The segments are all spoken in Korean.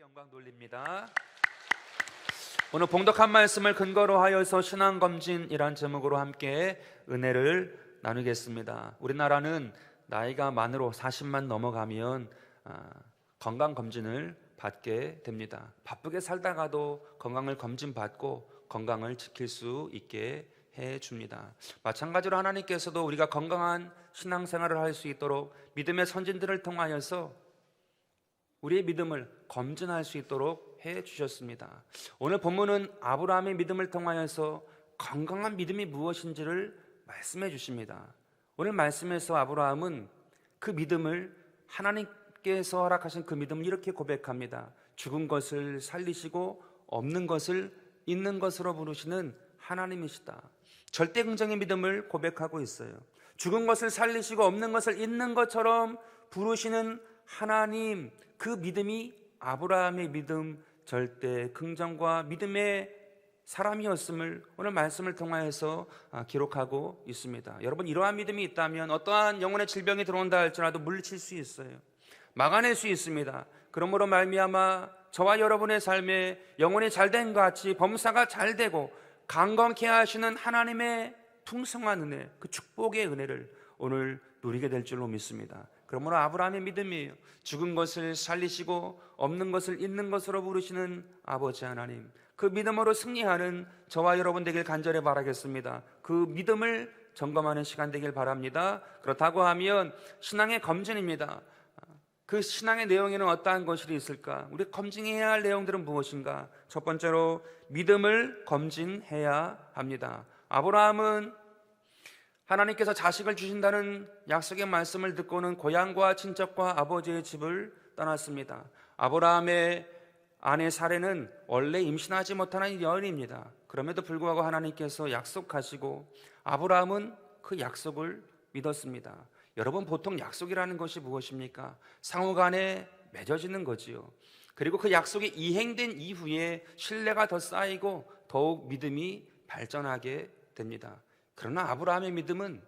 하나님께 영광 돌립니다. 오늘 봉독한 말씀을 근거로 하여서 신앙검진이란 제목으로 함께 은혜를 나누겠습니다. 우리나라는 나이가 만으로 40만 넘어가면 건강검진을 받게 됩니다. 바쁘게 살다가도 건강을 검진받고 건강을 지킬 수 있게 해줍니다. 마찬가지로 하나님께서도 우리가 건강한 신앙생활을 할 수 있도록 믿음의 선진들을 통하여서 우리의 믿음을 검증할 수 있도록 해주셨습니다. 오늘 본문은 아브라함의 믿음을 통하여서 건강한 믿음이 무엇인지를 말씀해 주십니다. 오늘 말씀에서 아브라함은 그 믿음을, 하나님께서 허락하신 그 믿음을 이렇게 고백합니다. 죽은 것을 살리시고 없는 것을 있는 것으로 부르시는 하나님이시다. 절대 긍정의 믿음을 고백하고 있어요. 죽은 것을 살리시고 없는 것을 있는 것처럼 부르시는 하나님, 그 믿음이 아브라함의 믿음, 절대 긍정과 믿음의 사람이었음을 오늘 말씀을 통하여서 기록하고 있습니다. 여러분, 이러한 믿음이 있다면 어떠한 영혼의 질병이 들어온다 할지라도 물리칠 수 있어요. 막아낼 수 있습니다. 그러므로 말미암아 저와 여러분의 삶에 영혼이 잘된 것 같이 범사가 잘 되고 강건케 하시는 하나님의 풍성한 은혜, 그 축복의 은혜를 오늘 누리게 될 줄로 믿습니다. 그러므로 아브라함의 믿음이에요. 죽은 것을 살리시고 없는 것을 있는 것으로 부르시는 아버지 하나님, 그 믿음으로 승리하는 저와 여러분 되길 간절히 바라겠습니다. 그 믿음을 점검하는 시간 되길 바랍니다. 그렇다고 하면 신앙의 검진입니다. 그 신앙의 내용에는 어떠한 것이 있을까? 우리 검증해야 할 내용들은 무엇인가? 첫 번째로 믿음을 검진해야 합니다. 아브라함은 하나님께서 자식을 주신다는 약속의 말씀을 듣고는 고향과 친척과 아버지의 집을 떠났습니다. 아브라함의 아내 사레는 원래 임신하지 못하는 여인입니다. 그럼에도 불구하고 하나님께서 약속하시고 아브라함은 그 약속을 믿었습니다. 여러분, 보통 약속이라는 것이 무엇입니까? 상호간에 맺어지는 거지요. 그리고 그 약속이 이행된 이후에 신뢰가 더 쌓이고 더욱 믿음이 발전하게 됩니다. 그러나 아브라함의 믿음은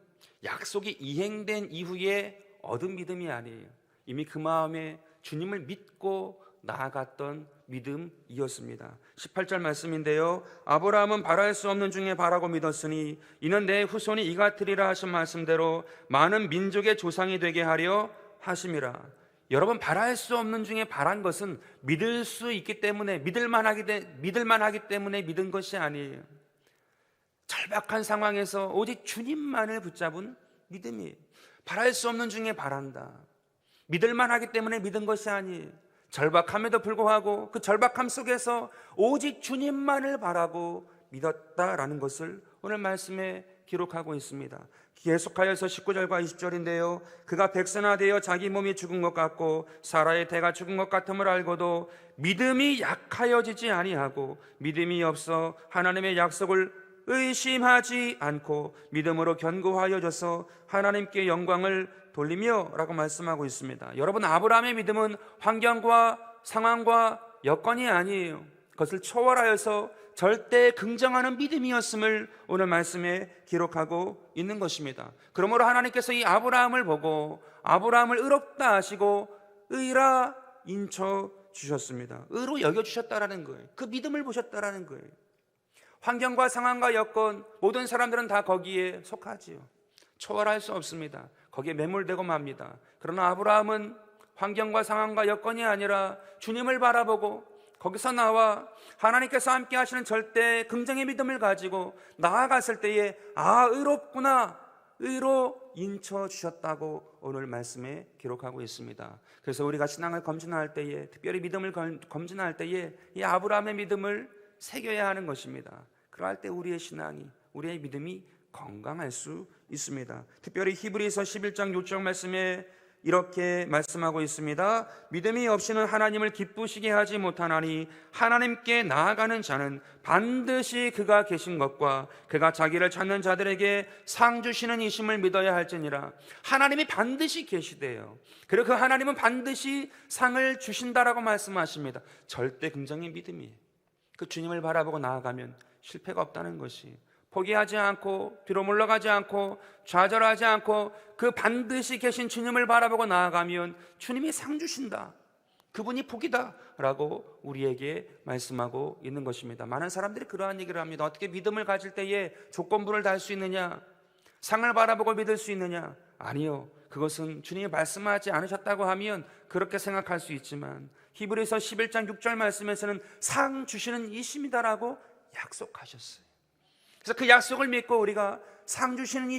약속이 이행된 이후에 얻은 믿음이 아니에요. 이미 그 마음에 주님을 믿고 나아갔던 믿음이었습니다. 18절 말씀인데요, 아브라함은 바랄 수 없는 중에 바라고 믿었으니 이는 내 후손이 이같으리라 하신 말씀대로 많은 민족의 조상이 되게 하려 하심이라. 여러분, 바랄 수 없는 중에 바란 것은 믿을 수 있기 때문에, 믿을만 하기 때문에 믿은 것이 아니에요. 절박한 상황에서 오직 주님만을 붙잡은 믿음이에요. 바랄 수 없는 중에 바란다. 믿을만 하기 때문에 믿은 것이 아니에요. 절박함에도 불구하고 그 절박함 속에서 오직 주님만을 바라고 믿었다라는 것을 오늘 말씀에 기록하고 있습니다. 계속하여서 19절과 20절인데요, 그가 백세나 되어 자기 몸이 죽은 것 같고 사라의 태가 죽은 것 같음을 알고도 믿음이 약하여지지 아니하고 믿음이 없어 하나님의 약속을 의심하지 않고 믿음으로 견고하여져서 하나님께 영광을 돌리며 라고 말씀하고 있습니다. 여러분, 아브라함의 믿음은 환경과 상황과 여건이 아니에요. 그것을 초월하여서 절대 긍정하는 믿음이었음을 오늘 말씀에 기록하고 있는 것입니다. 그러므로 하나님께서 이 아브라함을 보고 아브라함을 의롭다 하시고 의라 인쳐 주셨습니다. 의로 여겨주셨다라는 거예요. 그 믿음을 보셨다라는 거예요. 환경과 상황과 여건, 모든 사람들은 다 거기에 속하지요. 초월할 수 없습니다. 거기에 매몰되고 맙니다. 그러나 아브라함은 환경과 상황과 여건이 아니라 주님을 바라보고 거기서 나와 하나님께서 함께 하시는 절대 긍정의 믿음을 가지고 나아갔을 때에 의롭구나, 의로 인쳐 주셨다고 오늘 말씀에 기록하고 있습니다. 그래서 우리가 신앙을 검진할 때에, 특별히 믿음을 검진할 때에 이 아브라함의 믿음을 새겨야 하는 것입니다. 그럴 때 우리의 신앙이, 우리의 믿음이 건강할 수 있습니다. 특별히 히브리서 11장 6절 말씀에 이렇게 말씀하고 있습니다. 믿음이 없이는 하나님을 기쁘시게 하지 못하나니 하나님께 나아가는 자는 반드시 그가 계신 것과 그가 자기를 찾는 자들에게 상 주시는 이심을 믿어야 할지니라. 하나님이 반드시 계시대요. 그리고 그 하나님은 반드시 상을 주신다라고 말씀하십니다. 절대 긍정의 믿음이에요. 그 주님을 바라보고 나아가면 실패가 없다는 것이, 포기하지 않고 뒤로 물러가지 않고 좌절하지 않고 그 반드시 계신 주님을 바라보고 나아가면 주님이 상 주신다. 그분이 복이다라고 우리에게 말씀하고 있는 것입니다. 많은 사람들이 그러한 얘기를 합니다. 어떻게 믿음을 가질 때에 조건부를 달 수 있느냐? 상을 바라보고 믿을 수 있느냐? 아니요. 그것은 주님이 말씀하지 않으셨다고 하면 그렇게 생각할 수 있지만 히브리서 11장 6절 말씀에서는 상 주시는 이심이다라고 약속하셨어요. 그래서 그 약속을 믿고 우리가 상 주시는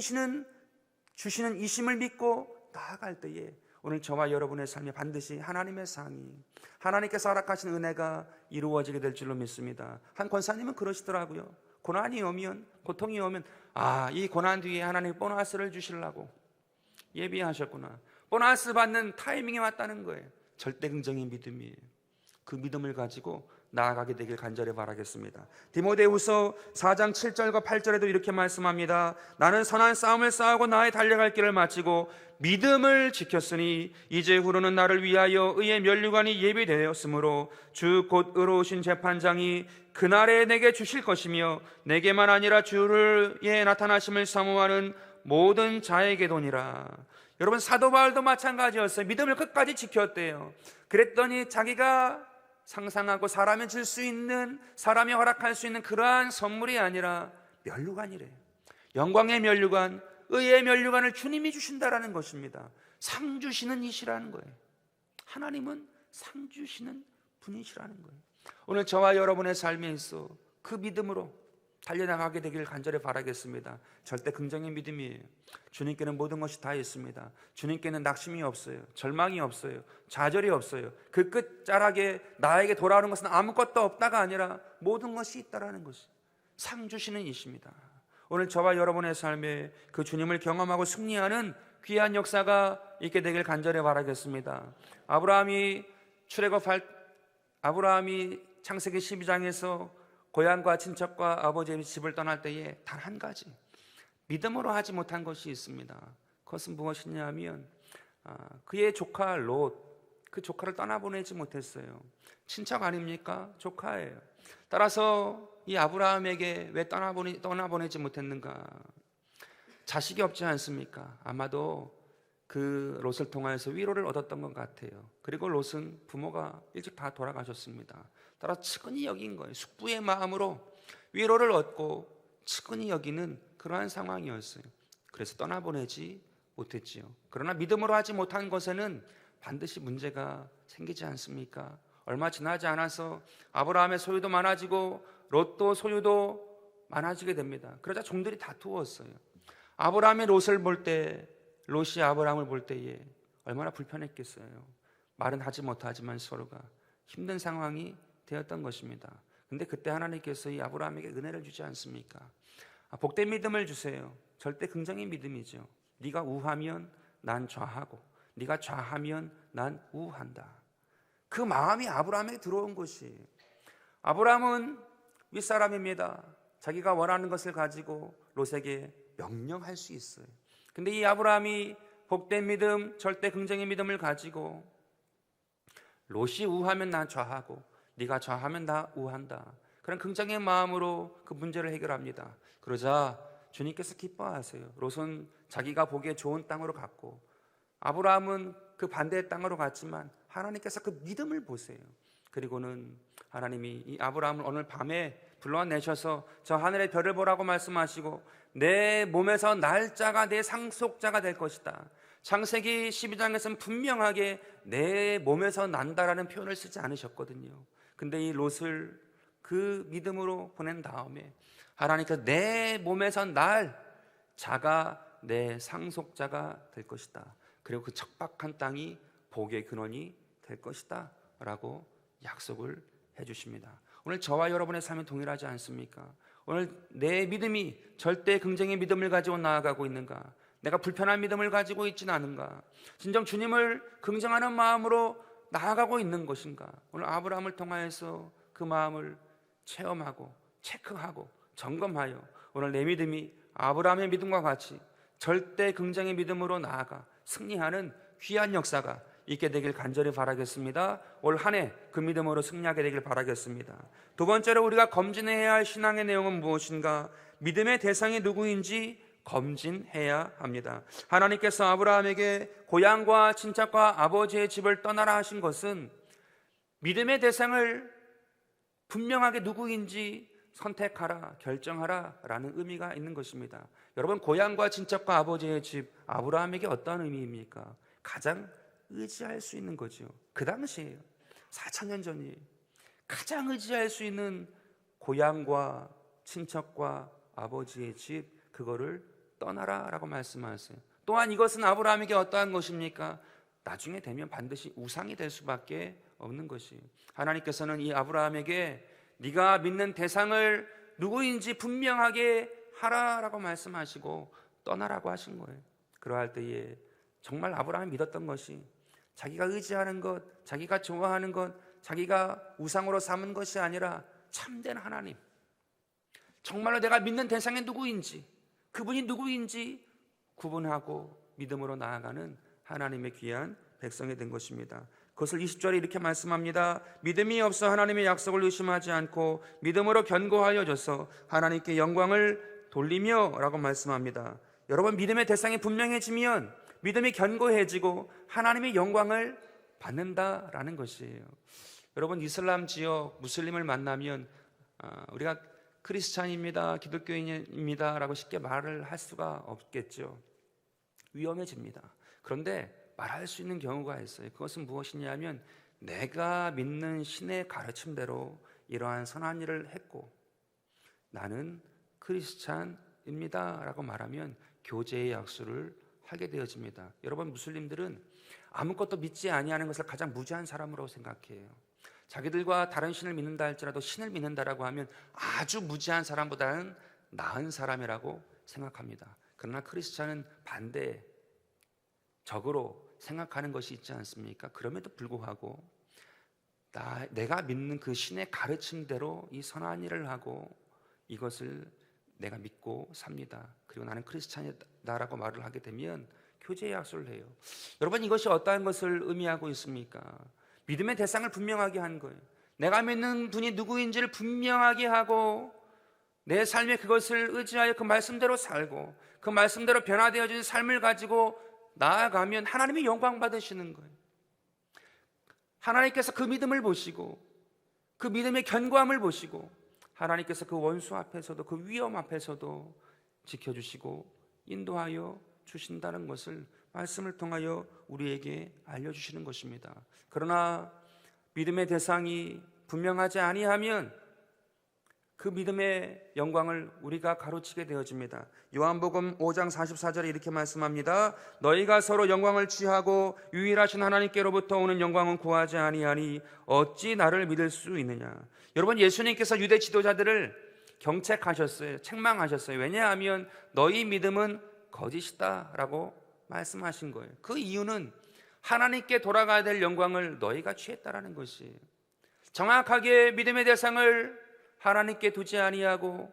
이심을 믿고 나아갈 때에 오늘 저와 여러분의 삶에 반드시 하나님의 상이, 하나님께서 허락하신 은혜가 이루어지게 될 줄로 믿습니다. 한 권사님은 그러시더라고요. 고난이 오면, 고통이 오면 이 고난 뒤에 하나님 보너스를 주시려고 예비하셨구나. 보너스 받는 타이밍이 왔다는 거예요. 절대 긍정의 믿음이에요. 그 믿음을 가지고 나아가게 되길 간절히 바라겠습니다. 디모데후서 4장 7절과 8절에도 이렇게 말씀합니다. 나는 선한 싸움을 싸우고 나의 달려갈 길을 마치고 믿음을 지켰으니 이제 후로는 나를 위하여 의의 면류관이 예비되었으므로 주 곧 의로우신 재판장이 그날에 내게 주실 것이며 내게만 아니라 주의 나타나심을 사모하는 모든 자에게도니라. 여러분, 사도 바울도 마찬가지였어요. 믿음을 끝까지 지켰대요. 그랬더니 자기가 상상하고 사람이 줄 수 있는, 사람이 허락할 수 있는 그러한 선물이 아니라 면류관이래요. 영광의 면류관, 의의 면류관을 주님이 주신다라는 것입니다. 상 주시는 이시라는 거예요. 하나님은 상 주시는 분이시라는 거예요. 오늘 저와 여러분의 삶에 있어 그 믿음으로 달려나가게 되기를 간절히 바라겠습니다. 절대 긍정의 믿음이에요. 주님께는 모든 것이 다 있습니다. 주님께는 낙심이 없어요. 절망이 없어요. 좌절이 없어요. 그 끝자락에 나에게 돌아오는 것은 아무것도 없다가 아니라 모든 것이 있다라는 것이 상 주시는 이십니다. 오늘 저와 여러분의 삶에 그 주님을 경험하고 승리하는 귀한 역사가 있게 되길 간절히 바라겠습니다. 아브라함이 창세기 12장에서 고향과 친척과 아버지의 집을 떠날 때에 단 한 가지 믿음으로 하지 못한 것이 있습니다. 그것은 무엇이냐 하면 그의 조카 롯, 그 조카를 떠나보내지 못했어요. 친척 아닙니까? 조카예요. 따라서 이 아브라함에게 왜 떠나보내지 못했는가? 자식이 없지 않습니까? 아마도 그 롯을 통해서 위로를 얻었던 것 같아요. 그리고 롯은 부모가 일찍 다 돌아가셨습니다. 따라 측은히 여긴 거예요. 숙부의 마음으로 위로를 얻고 측은히 여기는 그러한 상황이었어요. 그래서 떠나보내지 못했지요. 그러나 믿음으로 하지 못한 것에는 반드시 문제가 생기지 않습니까? 얼마 지나지 않아서 아브라함의 소유도 많아지고 롯도 소유도 많아지게 됩니다. 그러자 종들이 다투었어요. 아브라함이 롯이 아브라함을 볼 때에 얼마나 불편했겠어요. 말은 하지 못하지만 서로가 힘든 상황이 되었던 것입니다. 근데 그때 하나님께서 이 아브라함에게 은혜를 주지 않습니까? 복된 믿음을 주세요. 절대 긍정의 믿음이죠. 네가 우하면 난 좌하고 네가 좌하면 난 우한다. 그 마음이 아브라함에게 들어온 것이에요. 아브라함은 윗사람입니다. 자기가 원하는 것을 가지고 롯에게 명령할 수 있어요. 근데 이 아브라함이 복된 믿음, 절대 긍정의 믿음을 가지고 롯이 우하면 난 좌하고 네가 좌하면 나 우한다. 그런 긍정의 마음으로 그 문제를 해결합니다. 그러자 주님께서 기뻐하세요. 롯은 자기가 보기에 좋은 땅으로 갔고 아브라함은 그 반대의 땅으로 갔지만 하나님께서 그 믿음을 보세요. 그리고는 하나님이 이 아브라함을 오늘 밤에 불러내셔서 저 하늘의 별을 보라고 말씀하시고 내 몸에서 날짜가 내 상속자가 될 것이다. 창세기 12장에서는 분명하게 내 몸에서 난다라는 표현을 쓰지 않으셨거든요. 근데 이 롯을 그 믿음으로 보낸 다음에 하나님께서 내 몸에서 날 자가 내 상속자가 될 것이다. 그리고 그 척박한 땅이 복의 근원이 될 것이다 라고 약속을 해주십니다. 오늘 저와 여러분의 삶이 동일하지 않습니까? 오늘 내 믿음이 절대 긍정의 믿음을 가지고 나아가고 있는가? 내가 불편한 믿음을 가지고 있지는 않은가? 진정 주님을 긍정하는 마음으로 나아가고 있는 것인가? 오늘 아브라함을 통하여서 그 마음을 체험하고 체크하고 점검하여 오늘 내 믿음이 아브라함의 믿음과 같이 절대 긍정의 믿음으로 나아가 승리하는 귀한 역사가 있게 되길 간절히 바라겠습니다. 올 한 해 그 믿음으로 승리하게 되길 바라겠습니다. 두 번째로 우리가 검진해야 할 신앙의 내용은 무엇인가? 믿음의 대상이 누구인지 검진해야 합니다. 하나님께서 아브라함에게 고향과 친척과 아버지의 집을 떠나라 하신 것은 믿음의 대상을 분명하게 누구인지 선택하라, 결정하라 라는 의미가 있는 것입니다. 여러분, 고향과 친척과 아버지의 집, 아브라함에게 어떤 의미입니까? 가장 의지할 수 있는 거죠. 그 당시에요. 4,000년 전이에요. 가장 의지할 수 있는 고향과 친척과 아버지의 집, 그거를 떠나라 라고 말씀하세요. 또한 이것은 아브라함에게 어떠한 것입니까? 나중에 되면 반드시 우상이 될 수밖에 없는 것이에요. 하나님께서는 이 아브라함에게 네가 믿는 대상을 누구인지 분명하게 하라라고 말씀하시고 떠나라고 하신 거예요. 그러할 때에 정말 아브라함이 믿었던 것이 자기가 의지하는 것, 자기가 좋아하는 것, 자기가 우상으로 삼은 것이 아니라 참된 하나님, 정말로 내가 믿는 대상이 누구인지, 그분이 누구인지 구분하고 믿음으로 나아가는 하나님의 귀한 백성이 된 것입니다. 그것을 20절에 이렇게 말씀합니다. 믿음이 없어 하나님의 약속을 의심하지 않고 믿음으로 견고하여져서 하나님께 영광을 돌리며 라고 말씀합니다. 여러분, 믿음의 대상이 분명해지면 믿음이 견고해지고 하나님의 영광을 받는다라는 것이에요. 여러분, 이슬람 지역 무슬림을 만나면 우리가 크리스찬입니다, 기독교인입니다 라고 쉽게 말을 할 수가 없겠죠. 위험해집니다. 그런데 말할 수 있는 경우가 있어요. 그것은 무엇이냐면 내가 믿는 신의 가르침대로 이러한 선한 일을 했고 나는 크리스찬입니다 라고 말하면 교제의 약수를 하게 되어집니다. 여러분, 무슬림들은 아무것도 믿지 아니하는 것을 가장 무지한 사람으로 생각해요. 자기들과 다른 신을 믿는다 할지라도 신을 믿는다라고 하면 아주 무지한 사람보다는 나은 사람이라고 생각합니다. 그러나 크리스찬은 반대, 적으로 생각하는 것이 있지 않습니까? 그럼에도 불구하고 내가 믿는 그 신의 가르침대로 이 선한 일을 하고 이것을 내가 믿고 삽니다. 그리고 나는 크리스찬이다라고 말을 하게 되면 교제의 약속을 해요. 여러분, 이것이 어떠한 것을 의미하고 있습니까? 믿음의 대상을 분명하게 한 거예요. 내가 믿는 분이 누구인지를 분명하게 하고 내 삶에 그것을 의지하여 그 말씀대로 살고 그 말씀대로 변화되어진 삶을 가지고 나아가면 하나님이 영광 받으시는 거예요. 하나님께서 그 믿음을 보시고 그 믿음의 견고함을 보시고 하나님께서 그 원수 앞에서도 그 위험 앞에서도 지켜주시고 인도하여 주신다는 것을 말씀을 통하여 우리에게 알려주시는 것입니다. 그러나 믿음의 대상이 분명하지 아니하면 그 믿음의 영광을 우리가 가로치게 되어집니다. 요한복음 5장 44절에 이렇게 말씀합니다. 너희가 서로 영광을 취하고 유일하신 하나님께로부터 오는 영광은 구하지 아니하니 어찌 나를 믿을 수 있느냐. 여러분, 예수님께서 유대 지도자들을 경책하셨어요. 책망하셨어요. 왜냐하면 너희 믿음은 거짓이다 라고 말씀하신 거예요. 그 이유는 하나님께 돌아가야 될 영광을 너희가 취했다라는 것이에요. 정확하게 믿음의 대상을 하나님께 두지 아니하고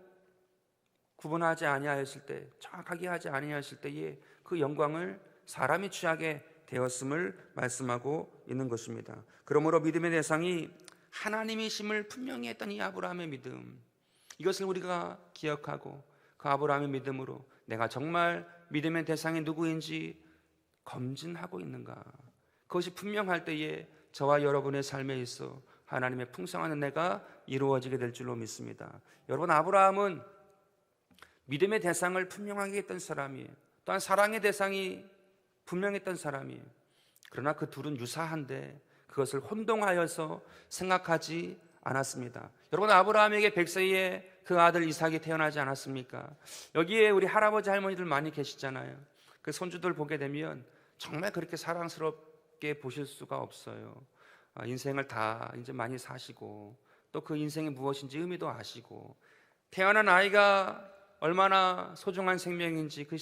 구분하지 아니하였을 때, 정확하게 하지 아니하였을 때에 그 영광을 사람이 취하게 되었음을 말씀하고 있는 것입니다. 그러므로 믿음의 대상이 하나님이심을 분명히 했던 이 아브라함의 믿음, 이것을 우리가 기억하고 그 아브라함의 믿음으로 내가 정말 믿음의 대상이 누구인지 검진하고 있는가, 그것이 분명할 때에 저와 여러분의 삶에 있어 하나님의 풍성한 은혜가 이루어지게 될 줄로 믿습니다. 여러분, 아브라함은 믿음의 대상을 분명하게 했던 사람이에요. 또한 사랑의 대상이 분명했던 사람이에요. 그러나 그 둘은 유사한데 그것을 혼동하여서 생각하지 않았습니다. 여러분, 아브라함에게 100세에 그 아들 이삭이 태어나지 않았습니까? 여기에 우리 할아버지 할머니들 많이 계시잖아요. 그 손주들 보게 되면 정말 그렇게 사랑스럽게 보실 수가 없어요. 인생을 다 이제 많이 사시고 또 그 인생이 무엇인지 의미도 아시고 태어난 아이가 얼마나 소중한 생명인지 그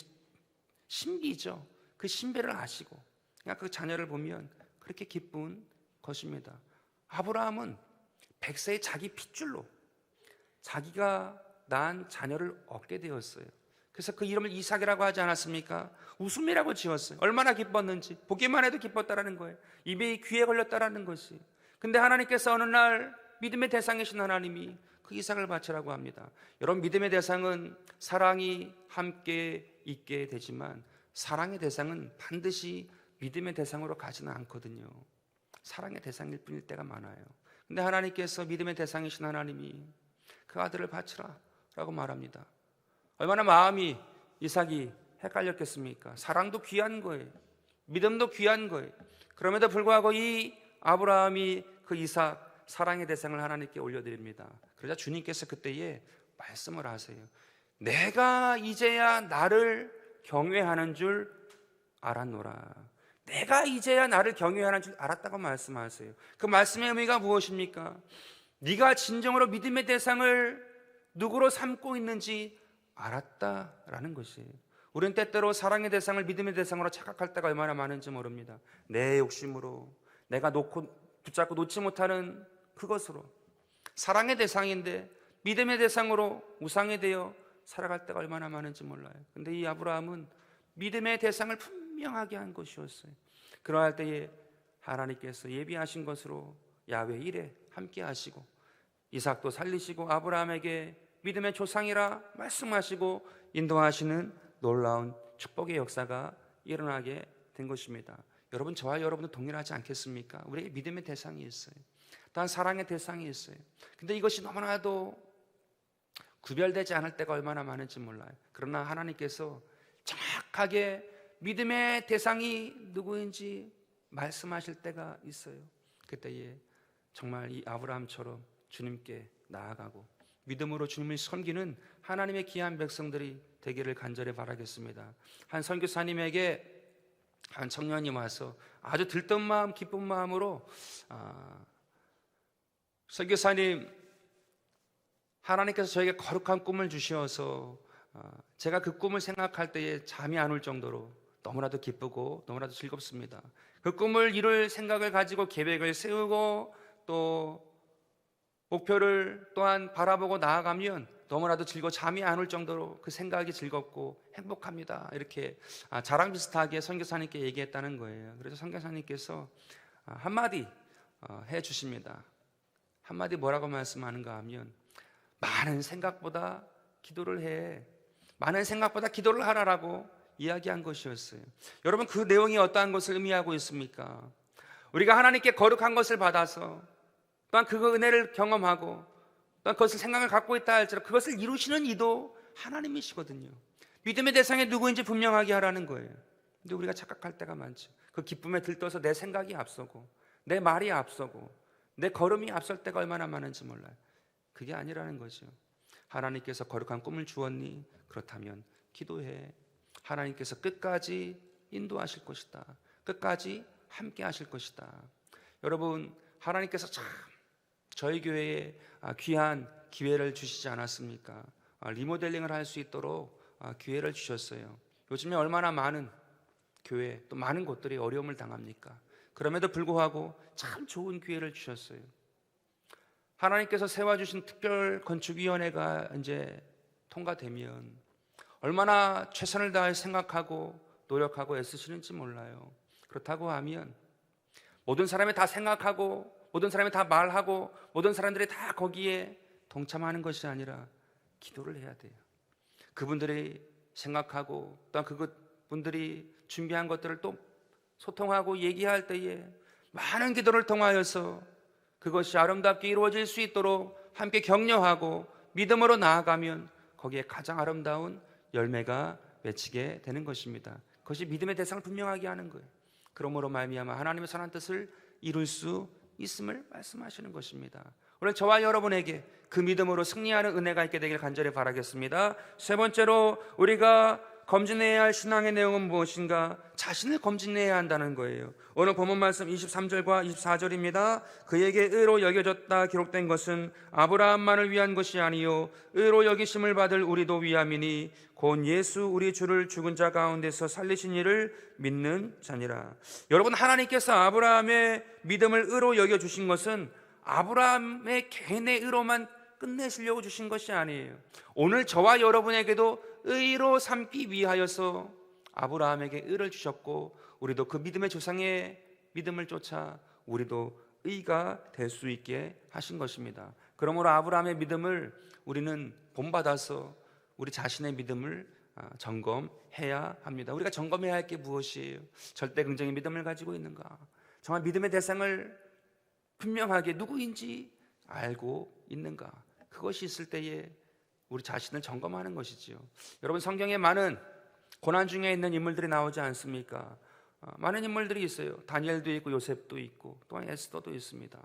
신비죠. 그 신비를 아시고 그냥 그 자녀를 보면 그렇게 기쁜 것입니다. 아브라함은 100세의 자기 핏줄로 자기가 낳은 자녀를 얻게 되었어요. 그래서 그 이름을 이삭이라고 하지 않았습니까? 웃음이라고 지었어요. 얼마나 기뻤는지 보기만 해도 기뻤다라는 거예요. 입에 귀에 걸렸다라는 것이. 근데 하나님께서 어느 날 믿음의 대상이신 하나님이 그 이삭을 바치라고 합니다. 여러분, 믿음의 대상은 사랑이 함께 있게 되지만 사랑의 대상은 반드시 믿음의 대상으로 가지는 않거든요. 사랑의 대상일 뿐일 때가 많아요. 근데 하나님께서 믿음의 대상이신 하나님이 그 아들을 바치라 라고 말합니다. 얼마나 마음이 이삭이 헷갈렸겠습니까? 사랑도 귀한 거예요. 믿음도 귀한 거예요. 그럼에도 불구하고 이 아브라함이 그 이삭 사랑의 대상을 하나님께 올려드립니다. 그러자 주님께서 그때에 말씀을 하세요. 내가 이제야 나를 경외하는 줄 알았노라. 내가 이제야 나를 경외하는 줄 알았다고 말씀하세요. 그 말씀의 의미가 무엇입니까? 네가 진정으로 믿음의 대상을 누구로 삼고 있는지 알았다라는 것이에요. 우리는 때때로 사랑의 대상을 믿음의 대상으로 착각할 때가 얼마나 많은지 모릅니다. 내 욕심으로 내가 붙잡고 놓지 못하는 그것으로 사랑의 대상인데 믿음의 대상으로 우상이 되어 살아갈 때가 얼마나 많은지 몰라요. 근데 이 아브라함은 믿음의 대상을 분명하게 한 것이었어요. 그러할 때에 하나님께서 예비하신 것으로 야훼 일에 함께 하시고 이삭도 살리시고 아브라함에게 믿음의 조상이라 말씀하시고 인도하시는 놀라운 축복의 역사가 일어나게 된 것입니다. 여러분, 저와 여러분도 동일하지 않겠습니까? 우리에게 믿음의 대상이 있어요. 또한 사랑의 대상이 있어요. 근데 이것이 너무나도 구별되지 않을 때가 얼마나 많은지 몰라요. 그러나 하나님께서 정확하게 믿음의 대상이 누구인지 말씀하실 때가 있어요. 그때에 정말 이 아브라함처럼 주님께 나아가고 믿음으로 주님을 섬기는 하나님의 귀한 백성들이 되기를 간절히 바라겠습니다. 한 선교사님에게 한 청년이 와서 아주 들뜬 마음 기쁜 마음으로 선교사님, 하나님께서 저에게 거룩한 꿈을 주셔서 제가 그 꿈을 생각할 때에 잠이 안 올 정도로 너무나도 기쁘고 너무나도 즐겁습니다. 그 꿈을 이룰 생각을 가지고 계획을 세우고 또 목표를 또한 바라보고 나아가면 너무나도 잠이 안 올 정도로 그 생각이 즐겁고 행복합니다. 이렇게 자랑 비슷하게 선교사님께 얘기했다는 거예요. 그래서 선교사님께서 한마디 해주십니다. 한마디 뭐라고 말씀하는가 하면 많은 생각보다 기도를 해. 많은 생각보다 기도를 하라라고 이야기한 것이었어요. 여러분, 그 내용이 어떠한 것을 의미하고 있습니까? 우리가 하나님께 거룩한 것을 받아서 또한 그 은혜를 경험하고 또한 그것을 생각을 갖고 있다 할지라도 그것을 이루시는 이도 하나님이시거든요. 믿음의 대상이 누구인지 분명하게 하라는 거예요. 근데 우리가 착각할 때가 많죠. 그 기쁨에 들떠서 내 생각이 앞서고 내 말이 앞서고 내 걸음이 앞설 때가 얼마나 많은지 몰라요. 그게 아니라는 거죠. 하나님께서 거룩한 꿈을 주었니? 그렇다면 기도해. 하나님께서 끝까지 인도하실 것이다. 끝까지 함께 하실 것이다. 여러분, 하나님께서 참 저희 교회에 귀한 기회를 주시지 않았습니까? 리모델링을 할 수 있도록 기회를 주셨어요. 요즘에 얼마나 많은 교회 또 많은 곳들이 어려움을 당합니까? 그럼에도 불구하고 참 좋은 기회를 주셨어요. 하나님께서 세워주신 특별건축위원회가 이제 통과되면 얼마나 최선을 다해 생각하고 노력하고 애쓰시는지 몰라요. 그렇다고 하면 모든 사람이 다 생각하고 모든 사람이 다 말하고 모든 사람들이 다 거기에 동참하는 것이 아니라 기도를 해야 돼요. 그분들이 생각하고 또한 그분들이 준비한 것들을 또 소통하고 얘기할 때에 많은 기도를 통하여서 그것이 아름답게 이루어질 수 있도록 함께 격려하고 믿음으로 나아가면 거기에 가장 아름다운 열매가 맺히게 되는 것입니다. 그것이 믿음의 대상을 분명하게 하는 거예요. 그러므로 말미암아 하나님의 선한 뜻을 이룰 수 있음을 말씀하시는 것입니다. 오늘 저와 여러분에게 그 믿음으로 승리하는 은혜가 있게 되길 간절히 바라겠습니다. 세 번째로 우리가 검진해야 할 신앙의 내용은 무엇인가? 자신을 검진해야 한다는 거예요. 오늘 본문 말씀 23절과 24절입니다. 그에게 의로 여겨졌다 기록된 것은 아브라함만을 위한 것이 아니요 의로 여기심을 받을 우리도 위함이니 곧 예수 우리 주를 죽은 자 가운데서 살리신 이를 믿는 자니라. 여러분, 하나님께서 아브라함의 믿음을 의로 여겨주신 것은 아브라함의 개인의 의로만 끝내시려고 주신 것이 아니에요. 오늘 저와 여러분에게도 의로 삼기 위하여서 아브라함에게 의를 주셨고 우리도 그 믿음의 조상의 믿음을 쫓아 우리도 의가 될 수 있게 하신 것입니다. 그러므로 아브라함의 믿음을 우리는 본받아서 우리 자신의 믿음을 점검해야 합니다. 우리가 점검해야 할 게 무엇이에요? 절대 긍정의 믿음을 가지고 있는가? 정말 믿음의 대상을 분명하게 누구인지 알고 있는가? 그것이 있을 때에 우리 자신을 점검하는 것이지요. 여러분, 성경에 많은 고난 중에 있는 인물들이 나오지 않습니까? 많은 인물들이 있어요. 다니엘도 있고 요셉도 있고 또한 에스더도 있습니다.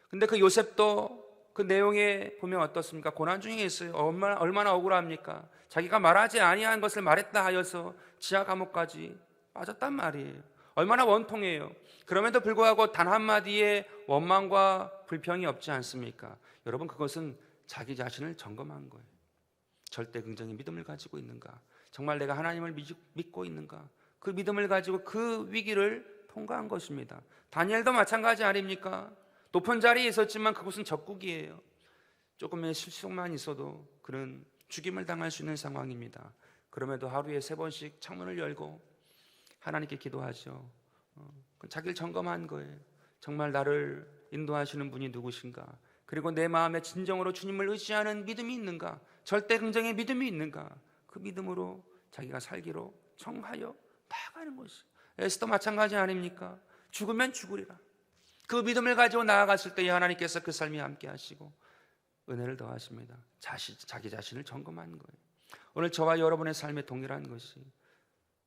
근데 그 요셉도 그 내용에 보면 어떻습니까? 고난 중에 있어요. 얼마나 억울합니까? 자기가 말하지 아니한 것을 말했다 하여서 지하 감옥까지 빠졌단 말이에요. 얼마나 원통해요. 그럼에도 불구하고 단 한마디의 원망과 불평이 없지 않습니까? 여러분, 그것은 자기 자신을 점검한 거예요. 절대 긍정의 믿음을 가지고 있는가? 정말 내가 하나님을 믿고 있는가? 그 믿음을 가지고 그 위기를 통과한 것입니다. 다니엘도 마찬가지 아닙니까? 높은 자리에 있었지만 그곳은 적국이에요. 조금의 실수만 있어도 그는 죽임을 당할 수 있는 상황입니다. 그럼에도 하루에 3번씩 창문을 열고 하나님께 기도하죠. 자기를 점검한 거예요. 정말 나를 인도하시는 분이 누구신가? 그리고 내 마음에 진정으로 주님을 의지하는 믿음이 있는가? 절대 긍정의 믿음이 있는가? 그 믿음으로 자기가 살기로 정하여 나아가는 것이. 에스더 마찬가지 아닙니까? 죽으면 죽으리라. 그 믿음을 가지고 나아갔을 때 하나님께서 그 삶이 함께 하시고 은혜를 더하십니다. 자기 자신을 점검하는 거예요. 오늘 저와 여러분의 삶에 동일한 것이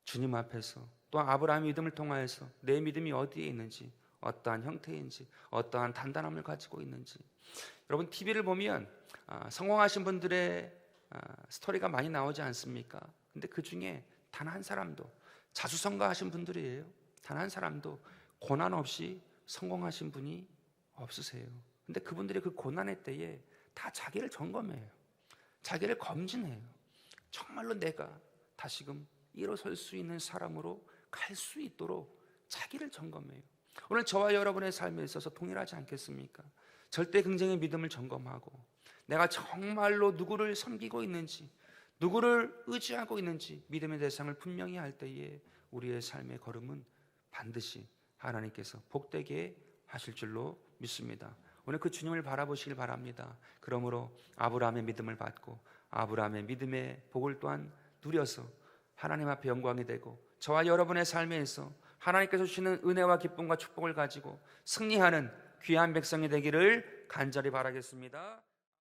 주님 앞에서 또 아브라함의 믿음을 통하여서 내 믿음이 어디에 있는지, 어떠한 형태인지, 어떠한 단단함을 가지고 있는지. 여러분, TV를 보면 성공하신 분들의 스토리가 많이 나오지 않습니까? 근데 그 중에 단 한 사람도, 자수성가하신 분들이에요. 단 한 사람도 고난 없이 성공하신 분이 없으세요. 근데 그분들이 그 고난의 때에 다 자기를 점검해요. 자기를 검진해요. 정말로 내가 다시금 일어설 수 있는 사람으로 갈 수 있도록 자기를 점검해요. 오늘 저와 여러분의 삶에 있어서 동일하지 않겠습니까? 절대 긍정의 믿음을 점검하고 내가 정말로 누구를 섬기고 있는지, 누구를 의지하고 있는지 믿음의 대상을 분명히 할 때에 우리의 삶의 걸음은 반드시 하나님께서 복되게 하실 줄로 믿습니다. 오늘 그 주님을 바라보시길 바랍니다. 그러므로 아브라함의 믿음을 받고 아브라함의 믿음의 복을 또한 누려서 하나님 앞에 영광이 되고 저와 여러분의 삶에 있어 하나님께서 주시는 은혜와 기쁨과 축복을 가지고 승리하는 귀한 백성이 되기를 간절히 바라겠습니다.